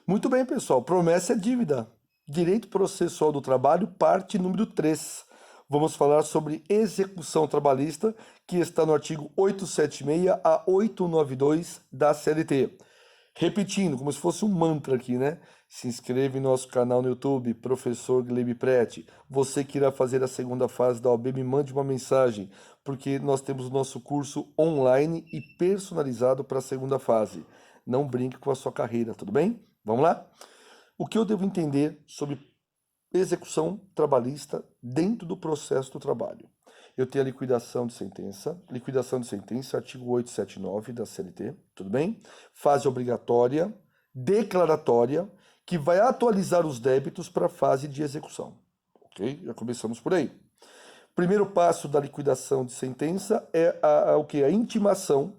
Muito bem, pessoal. Promessa é dívida. Direito processual do trabalho, parte número 3. Vamos falar sobre execução trabalhista, que está no artigo 876 a 892 da CLT. Repetindo, como se fosse um mantra aqui, né? Se inscreve em nosso canal no YouTube, Professor Glebe Prete. Você que irá fazer a segunda fase da OAB, me mande uma mensagem, porque nós temos o nosso curso online e personalizado para a segunda fase. Não brinque com a sua carreira, tudo bem? Vamos lá? O que eu devo entender sobre execução trabalhista dentro do processo do trabalho? Eu tenho a liquidação de sentença, artigo 879 da CLT, tudo bem? Fase obrigatória, declaratória, que vai atualizar os débitos para a fase de execução, ok? Já começamos por aí. Primeiro passo da liquidação de sentença é o que? A intimação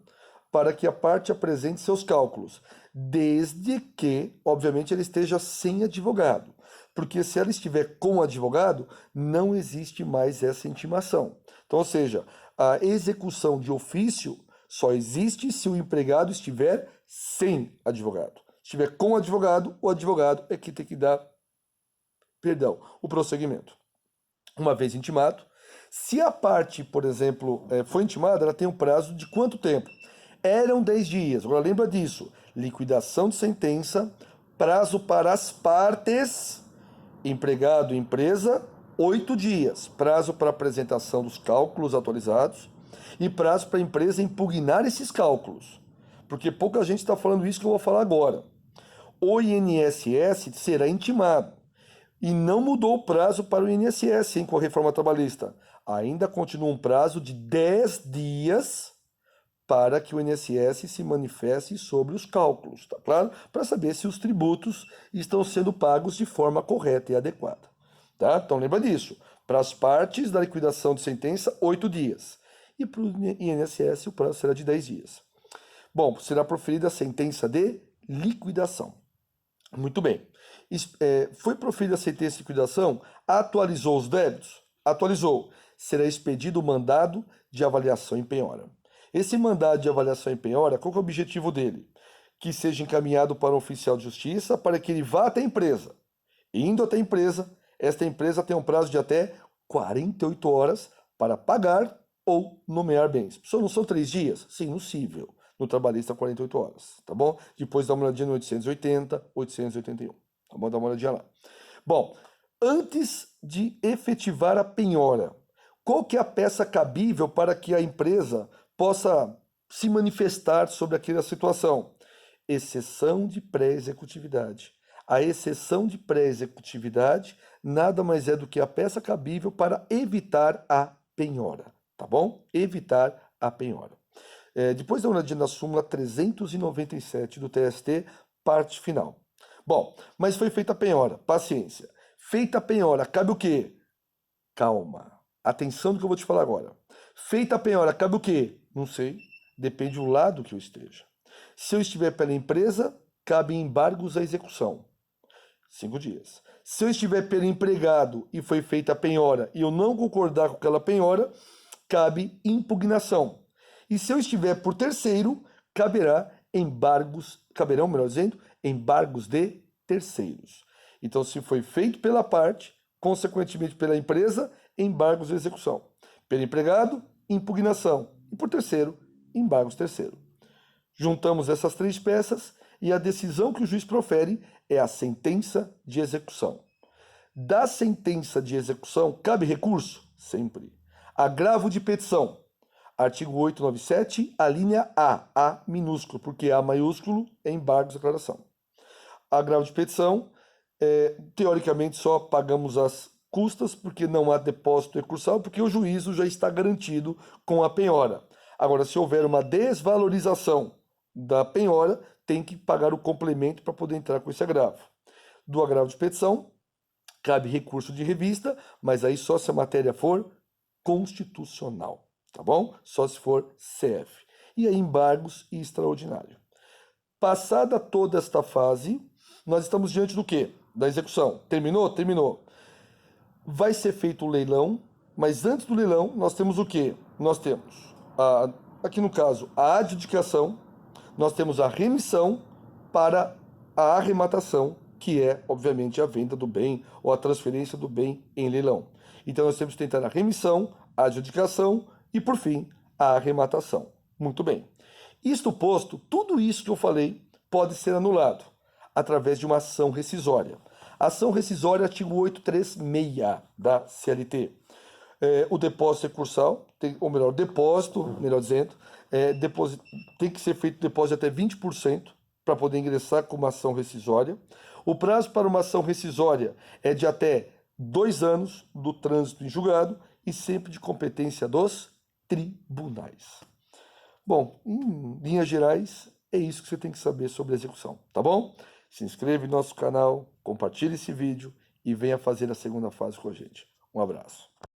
para que a parte apresente seus cálculos, desde que, obviamente, ela esteja sem advogado. Porque se ela estiver com advogado, não existe mais essa intimação. Então, ou seja, a execução de ofício só existe se o empregado estiver sem advogado. Se estiver com advogado, o advogado é que tem que dar, o prosseguimento. Uma vez intimado, se a parte, por exemplo, foi intimada, ela tem um prazo de quanto tempo? Eram 10 dias. Agora lembra disso. Liquidação de sentença, prazo para as partes, empregado e empresa, 8 dias. Prazo para apresentação dos cálculos atualizados e prazo para a empresa impugnar esses cálculos. Porque pouca gente está falando isso que eu vou falar agora. O INSS será intimado. E não mudou o prazo para o INSS, com a reforma trabalhista. Ainda continua um prazo de 10 dias para que o INSS se manifeste sobre os cálculos, tá claro? Para saber se os tributos estão sendo pagos de forma correta e adequada. Tá? Então lembra disso. Para as partes da liquidação de sentença, 8 dias. E para o INSS o prazo será de 10 dias. Bom, será proferida a sentença de liquidação. Muito bem. Foi proferida a sentença de liquidação? Atualizou os débitos? Atualizou. Será expedido o mandado de avaliação em penhora. Esse mandado de avaliação em penhora, qual que é o objetivo dele? Que seja encaminhado para um oficial de justiça para que ele vá até a empresa. Indo até a empresa, esta empresa tem um prazo de até 48 horas para pagar ou nomear bens. Só não são 3 dias? Sim, no cível. No trabalhista, 48 horas, tá bom? Depois dá uma olhadinha no 880, 881, tá bom? Dá uma olhadinha lá. Bom, antes de efetivar a penhora, qual que é a peça cabível para que a empresa possa se manifestar sobre aquela situação? Exceção de pré-executividade. A exceção de pré-executividade nada mais é do que a peça cabível para evitar a penhora, tá bom? Evitar a penhora. Depois dá uma olhadinha na súmula 397 do TST, parte final. Bom, mas foi feita a penhora, paciência. Feita a penhora, cabe o quê? Calma. Atenção no que eu vou te falar agora. Feita a penhora, cabe o quê? Não sei. Depende do lado que eu esteja. Se eu estiver pela empresa, cabe embargos à execução. 5 dias. Se eu estiver pelo empregado e foi feita a penhora e eu não concordar com aquela penhora, cabe impugnação. E se eu estiver por terceiro, caberão, melhor dizendo, embargos de terceiros. Então, se foi feito pela parte, consequentemente pela empresa, embargos de execução. Pelo empregado, impugnação. E por terceiro, embargos terceiro. Juntamos essas 3 peças e a decisão que o juiz profere é a sentença de execução. Da sentença de execução, cabe recurso? Sempre. Agravo de petição. Artigo 897, a linha A minúsculo, porque A maiúsculo é embargo de declaração. Agravo de petição, teoricamente só pagamos as custas, porque não há depósito recursal, porque o juízo já está garantido com a penhora. Agora, se houver uma desvalorização da penhora, tem que pagar o complemento para poder entrar com esse agravo. Do agravo de petição, cabe recurso de revista, mas aí só se a matéria for constitucional. Tá bom? Só se for CF. E aí embargos e extraordinário. Passada toda esta fase, nós estamos diante do quê? Da execução. Terminou? Terminou. Vai ser feito o leilão, mas antes do leilão nós temos o quê? Nós temos, aqui no caso, a adjudicação, nós temos a remissão para a arrematação, que é, obviamente, a venda do bem ou a transferência do bem em leilão. Então, nós temos que tentar a remissão, a adjudicação e, por fim, a arrematação. Muito bem. Isto posto, tudo isso que eu falei pode ser anulado através de uma ação rescisória. Ação rescisória, artigo 836 da CLT. O depósito recursal, ou melhor, depósito, melhor dizendo, tem que ser feito depósito de até 20% para poder ingressar com uma ação rescisória. O prazo para uma ação rescisória é de até 2 anos do trânsito em julgado e sempre de competência dos tribunais. Bom, em linhas gerais, é isso que você tem que saber sobre a execução, tá bom? Se inscreve no nosso canal, compartilhe esse vídeo e venha fazer a segunda fase com a gente. Um abraço.